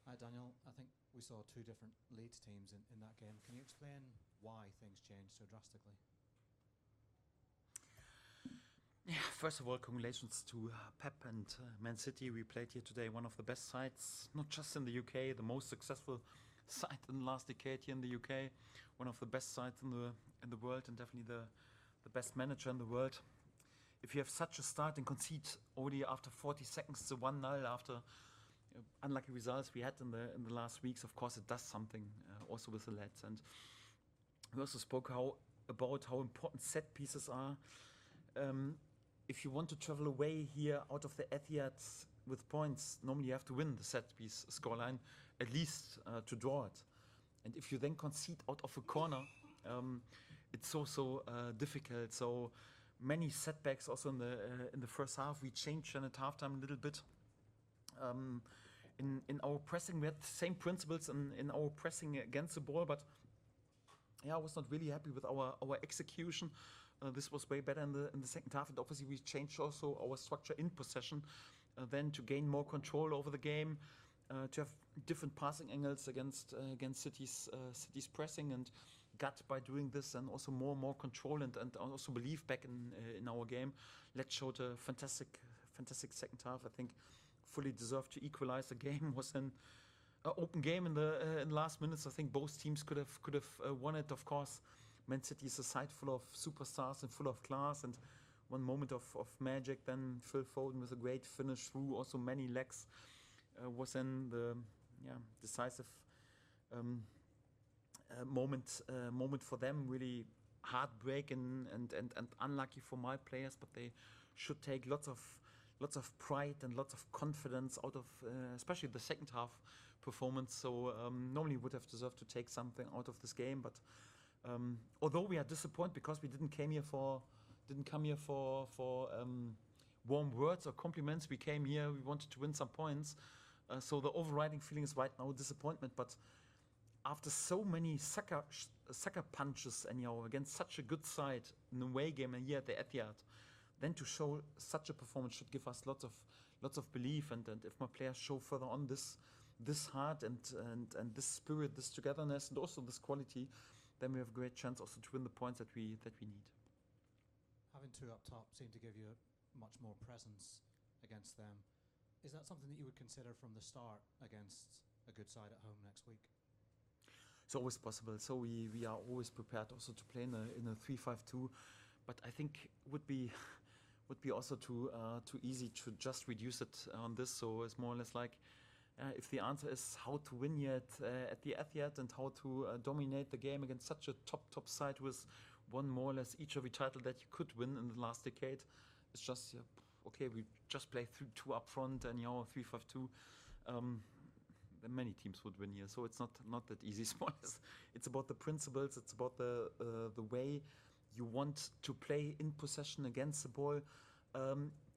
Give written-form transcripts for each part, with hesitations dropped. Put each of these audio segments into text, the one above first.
Hi, Daniel. I think we saw two different Leeds teams in that game. Can you explain why things changed so drastically? Yeah, first of all, congratulations to Pep and Man City. We played here today one of the best sides, not just in the UK, the most successful side in the last decade here in the UK, one of the best sides in the world, and definitely the best manager in the world. If you have such a start and concede already after 40 seconds to 1-0 after unlucky results we had in the last weeks, of course it does something also with the lads. And we also spoke about how important set pieces are. If you want to travel away here out of the Etihad with points, normally you have to win the set piece scoreline, at least to draw it. And if you then concede out of a corner, it's also difficult. So many setbacks also in the first half. We changed then at halftime a little bit. In our pressing, we had the same principles in our pressing against the ball, but I was not really happy with our execution. This was way better in the second half, and obviously we changed also our structure in possession, then to gain more control over the game, to have different passing angles against City's pressing, and got by doing this and also more control and also belief back in our game. Let's showed a fantastic second half. I think fully deserved to equalize the game. Was an open game in the last minutes. I think both teams could have won it. Of course, Man City is a side full of superstars and full of class, and one moment of magic. Then Phil Foden with a great finish through also many legs was then the decisive moment for them. Really heartbreak and unlucky for my players, but they should take lots of pride and lots of confidence out of especially the second half performance. So normally would have deserved to take something out of this game, but although we are disappointed because we didn't come here for warm words or compliments, we came here, we wanted to win some points. So the overriding feeling is right now disappointment. But after so many sucker punches anyhow against such a good side in the away game and here at the Etihad, then to show such a performance should give us lots of belief. And if my players show further on this heart and this spirit, this togetherness, and also this quality, then we have a great chance also to win the points that we need. Having two up top seemed to give you much more presence against them. Is that something that you would consider from the start against a good side at home next week? It's always possible. So we are always prepared also to play in a 3-5-2. But I think would be also too easy to just reduce it on this. So it's more or less like if the answer is how to win yet at the Etihad and how to dominate the game against such a top side with one more or less each every title that you could win in the last decade, it's just okay. We just play two up front and 3-5-2. Then many teams would win here. So it's not that easy. It's about the principles. It's about the way you want to play in possession against the ball.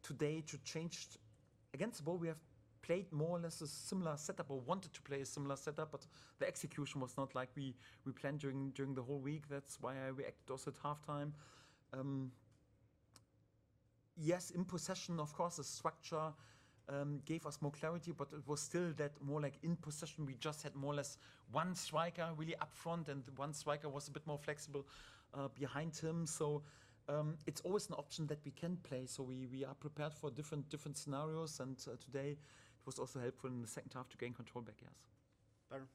Today, to change against the ball, we have played more or less a similar setup, or wanted to play a similar setup, but the execution was not like we planned during the whole week. That's why I reacted also at halftime. Yes, in possession, of course, the structure gave us more clarity, but it was still that more like in possession. We just had more or less one striker really up front, and one striker was a bit more flexible behind him. So it's always an option that we can play. So we are prepared for different scenarios, and today it was also helpful in the second half to gain control back. Yes. Baron?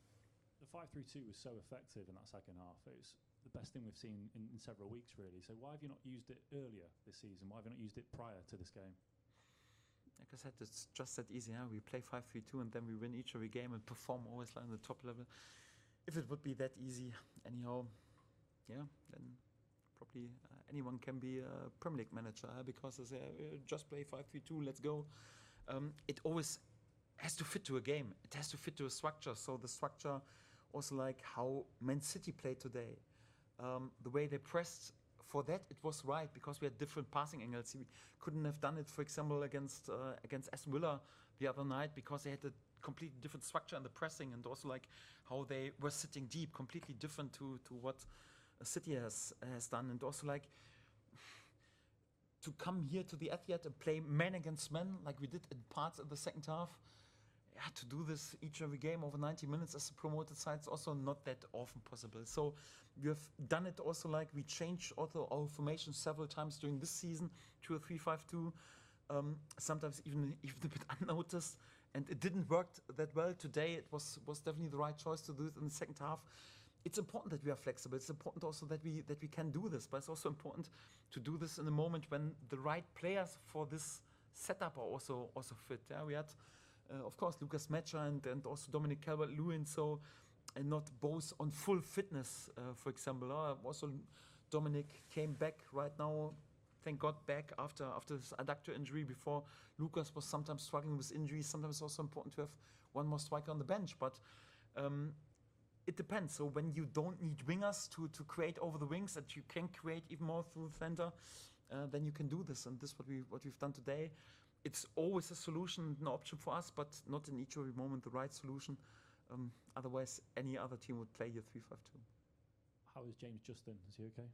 The 5-3-2 was so effective in that second half. It was the best thing we've seen in several weeks, really. So why have you not used it earlier this season? Why have you not used it prior to this game? Like I said, it's just that easy. We play 5-3-2 and then we win each every game and perform always like on the top level. If it would be that easy, anyhow, then probably anyone can be a Premier League manager because they say, just play 5-3-2, let's go. It always has to fit to a game. It has to fit to a structure. So the structure, also like how Man City played today, the way they pressed. For that, it was right because we had different passing angles. We couldn't have done it, for example, against Aston Villa the other night because they had a completely different structure in the pressing, and also like how they were sitting deep, completely different to what City has done, and also like to come here to the Etihad and play man against man like we did in parts of the second half. to do this each and every game over 90 minutes as a promoted side is also not that often possible. So we have done it also, like we changed also our formation several times during this season to a 3-5-2, sometimes even a bit unnoticed, and it didn't work that well today. It was definitely the right choice to do it in the second half. It's important that we are flexible. It's important also that we can do this, but it's also important to do this in a moment when the right players for this setup are also fit. Yeah, we had, of course, Lucas Mecha and also Dominic Calvert-Lewin, so and not both on full fitness, for example. Also, Dominic came back right now, thank God, back after his adductor injury. Before, Lucas was sometimes struggling with injuries. Sometimes it's also important to have one more striker on the bench, but it depends. So when you don't need wingers to create over the wings, that you can create even more through the center, then you can do this. And this is what we've done today. It's always a solution, an option for us, but not in each and every moment the right solution. Otherwise, any other team would play your 3-5-2. How is James Justin? Is he okay?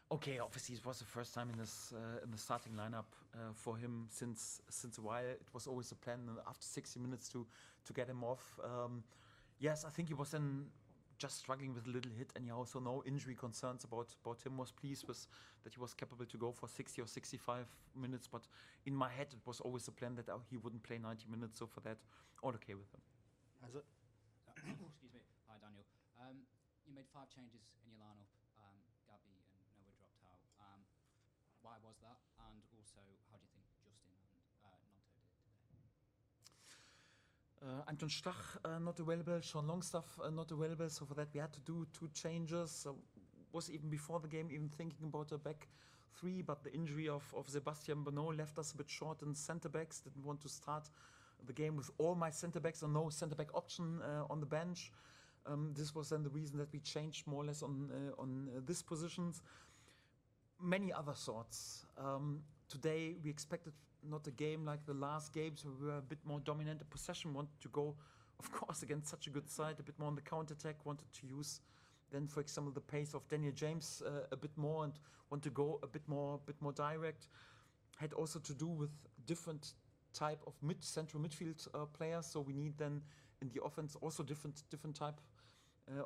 Okay, obviously it was the first time in the starting lineup for him since a while. It was always a plan after 60 minutes to get him off. Yes, I think he was then just struggling with a little hit anyhow, so no injury concerns about him. Was pleased with that he was capable to go for 60 or 65 minutes, but in my head it was always a plan that he wouldn't play 90 minutes, so for that, all okay with him. Excuse me. Hi, Daniel. You made 5 changes in your lineup. Gabby and Noah dropped out. Why was that? And also, how do you think Justin and Nonto did today? Anton Stach not available, Sean Longstaff not available, so for that we had to do 2 changes. Was even before the game even thinking about a back 3, but the injury of Sebastian Bonneau left us a bit short in centre backs. Didn't want to start the game with all my centre backs or no centre back option on the bench. This was then the reason that we changed more or less on these positions. Many other thoughts. Today we expected not a game like the last games where we were a bit more dominant. The possession wanted to go, of course, against such a good side, a bit more on the counter-attack, wanted to use then, for example, the pace of Daniel James a bit more and want to go a bit more direct. Had also to do with different type of central midfield players, so we need then in the offense also different type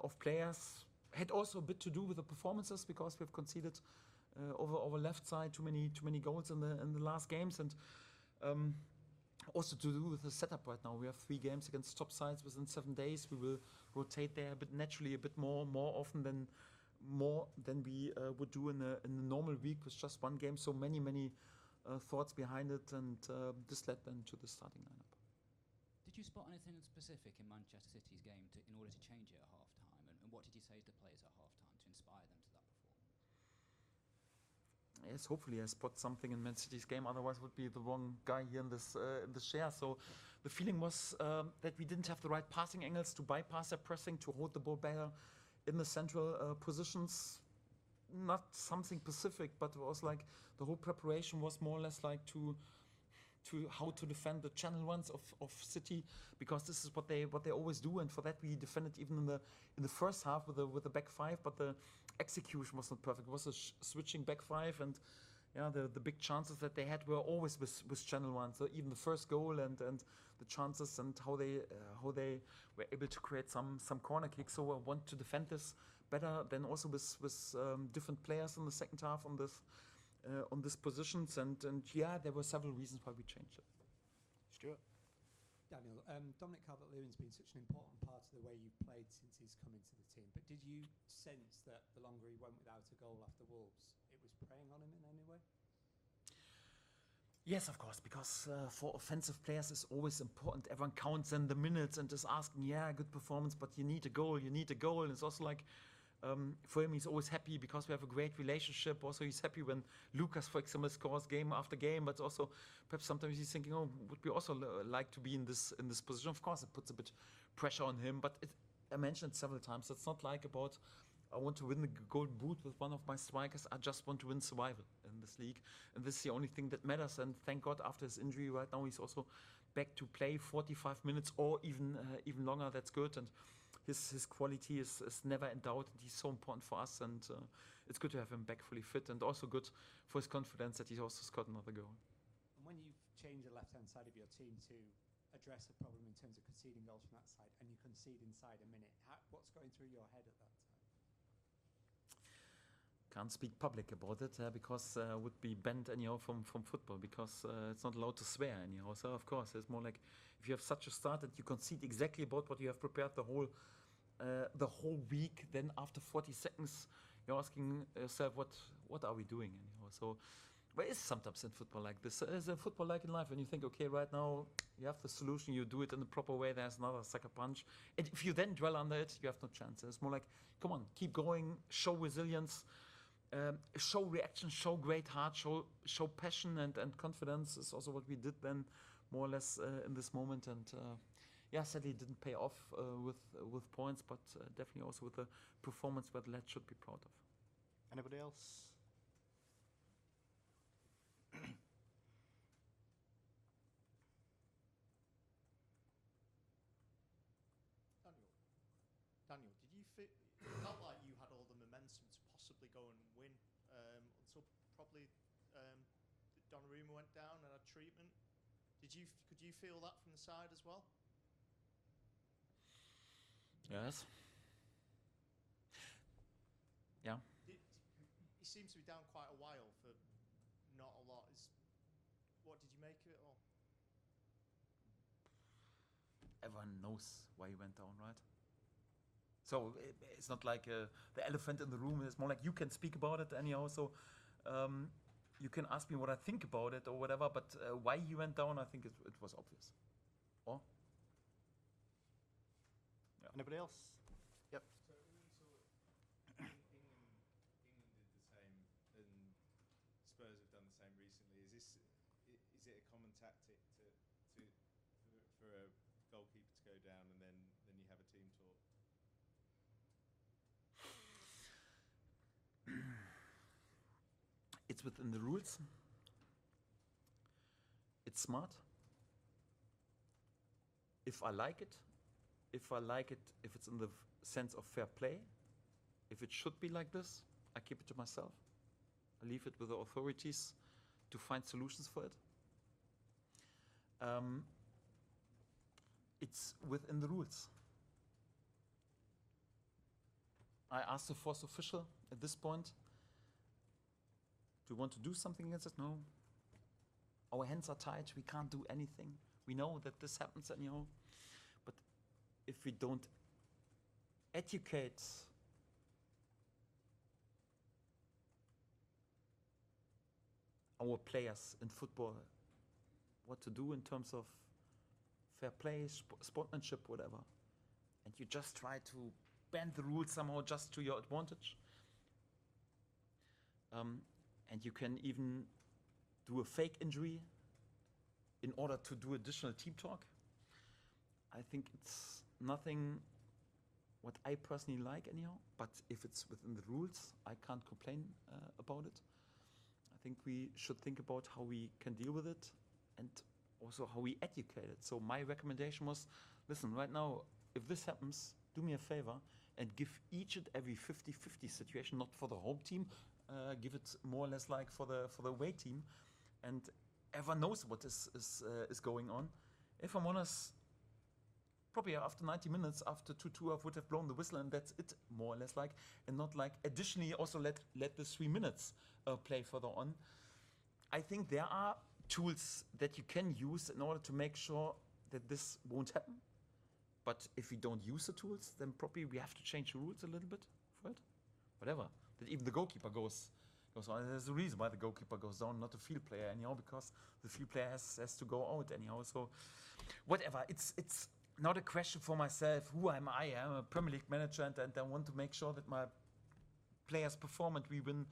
of players. Had also a bit to do with the performances because we've conceded over our left side too many goals in the last games, and also to do with the setup right now. We have 3 games against top sides within 7 days. We will rotate there a bit naturally, a bit more often than we would do in a normal week with just 1 game. So many thoughts behind it, and this led then to the starting lineup. Did you spot anything specific in Manchester City's game in order to change it at half-time? And what did you say to the players at half-time to inspire them to that performance? Yes, hopefully I spot something in Man City's game. Otherwise, would be the wrong guy here in this chair. So the feeling was that we didn't have the right passing angles to bypass their pressing, to hold the ball better in the central positions. Not something specific, but it was like the whole preparation was more or less like to how to defend the channel ones of City, because this is what they always do, and for that we defended even in the first half with the back 5, but the execution was not perfect. It was a switching back 5, and yeah, the big chances that they had were always with channel 1. So even the first goal and the chances and how they were able to create some corner kicks. So I want to defend this better than also with different players in the second half on these positions, and yeah, there were several reasons why we changed it. Stuart? Daniel, Dominic Calvert-Lewin's been such an important part of the way you've played since he's come into the team, but did you sense that the longer he went without a goal after Wolves, it was preying on him in any way? Yes, of course, because for offensive players it's always important. Everyone counts in the minutes and is asking, yeah, good performance, but you need a goal. And it's also like, for him, he's always happy because we have a great relationship. Also, he's happy when Lucas, for example, scores game after game. But also, perhaps sometimes he's thinking, "Oh, would we also like to be in this position?" Of course, it puts a bit pressure on him. But I mentioned it several times. It's not like about I want to win the Golden Boot with one of my strikers. I just want to win survival in this league, and this is the only thing that matters. And thank God, after his injury, right now he's also back to play 45 minutes or even longer. That's good. And his quality is never in doubt, and he's so important for us, and it's good to have him back fully fit, and also good for his confidence that he also scored another goal. And when you've changed the left-hand side of your team to address a problem in terms of conceding goals from that side, and you concede inside a minute. What's going through your head at that time? Can't speak public about it because would be banned anyhow from football, because it's not allowed to swear anyhow. So of course it's more like if you have such a start that you concede exactly about what you have prepared the whole week, then after 40 seconds you're asking yourself what are we doing anyhow. So there is sometimes in football like this. There's a football like in life when you think, okay, right now you have the solution, you do it in the proper way, there's another sucker punch, and if you then dwell under it, you have no chance. It's more like, come on, keep going, show resilience, show reaction, show great heart, show passion and confidence is also what we did then, more or less in this moment. And sadly it didn't pay off with points, but definitely also with a performance where the lads should be proud of. Anybody else? Daniel, did you feel, it felt like you had all the momentum to possibly go and win until probably Donnarumma went down and had treatment. Could you feel that from the side as well? Yes. Yeah. He seems to be down quite a while for not a lot. What did you make of it all? Everyone knows why he went down, right? So it's not like the elephant in the room. It's more like you can speak about it anyhow. So you can ask me what I think about it or whatever. But why he went down, I think it was obvious. Or? Yeah. Anybody else? Yep. So England did the same, and Spurs have done the same recently. Is it a common tactic for a goalkeeper to go down and then you have a team talk? It's within the rules. It's smart. If I like it, if it's in the sense of fair play, if it should be like this, I keep it to myself. I leave it with the authorities to find solutions for it. It's within the rules. I asked the fourth official at this point, do you want to do something against it? No. Our hands are tied, we can't do anything. We know that this happens anyhow. But if we don't educate our players in football what to do in terms of fair play, sportsmanship, whatever, and you just try to bend the rules somehow just to your advantage, and you can even do a fake injury in order to do additional team talk, I think it's nothing what I personally like anyhow, but if it's within the rules, I can't complain about it. I think we should think about how we can deal with it and also how we educate it. So my recommendation was, listen, right now, if this happens, do me a favor and give each and every 50-50 situation, not for the home team, give it more or less like for the away team, and everyone knows what is going on. If I'm honest, probably after 90 minutes, after 2-2, I would have blown the whistle and that's it, more or less like, and not like additionally also let the 3 minutes play further on. I think there are tools that you can use in order to make sure that this won't happen. But if we don't use the tools, then probably we have to change the rules a little bit for it. Whatever. That even the goalkeeper goes on. There's a reason why the goalkeeper goes down, not the field player anyhow, because the field player has to go out anyhow. So whatever. It's not a question for myself. Who am I? I'm a Premier League manager, and I want to make sure that my players perform and we win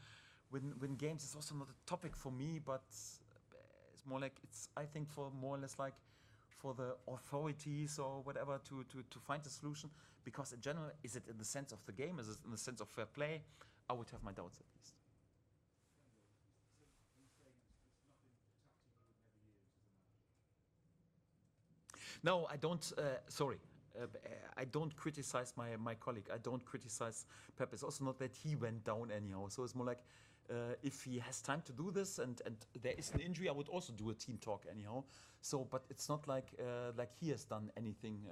games. It's also not a topic for me, but it's more like it's, I think, for more or less like for the authorities or whatever to find a solution. Because in general, is it in the sense of the game? Is it in the sense of fair play? I would have my doubts at least. No, I don't. Sorry, I don't criticize my colleague. I don't criticize Pep. It's also not that he went down anyhow. So it's more like if he has time to do this and there is an injury, I would also do a team talk anyhow. So, but it's not like he has done anything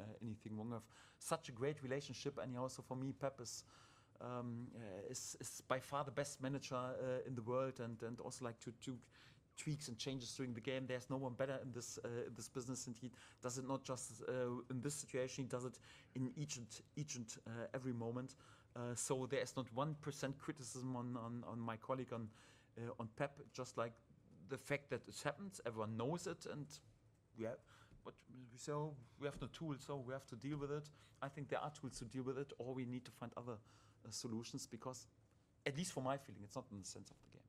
wrong. We have such a great relationship anyhow. So for me, Pep is by far the best manager in the world, and also like to tweaks and changes during the game. There's no one better in this business, and he does it not just in this situation. He does it in each and every moment. So there is not 1% criticism on my colleague on Pep. Just like the fact that it happens, everyone knows it, and we have no tools, so we have to deal with it. I think there are tools to deal with it, or we need to find other solutions, because, at least for my feeling, it's not in the sense of the game.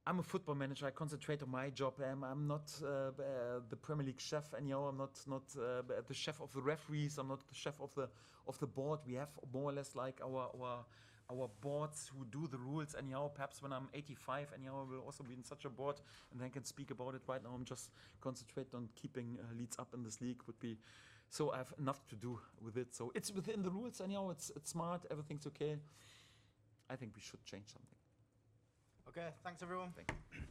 I'm a football manager. I concentrate on my job. I'm not the Premier League chef anyhow. I'm not the chef of the referees. I'm not the chef of the board. We have more or less like our boards who do the rules anyhow. Perhaps when I'm 85 anyhow, I will also be in such a board and then can speak about it. Right now, I'm just concentrating on keeping Leeds up in this league. So I have enough to do with it. So it's within the rules anyhow. It's smart. Everything's okay. I think we should change something. Okay, thanks everyone. Thank you.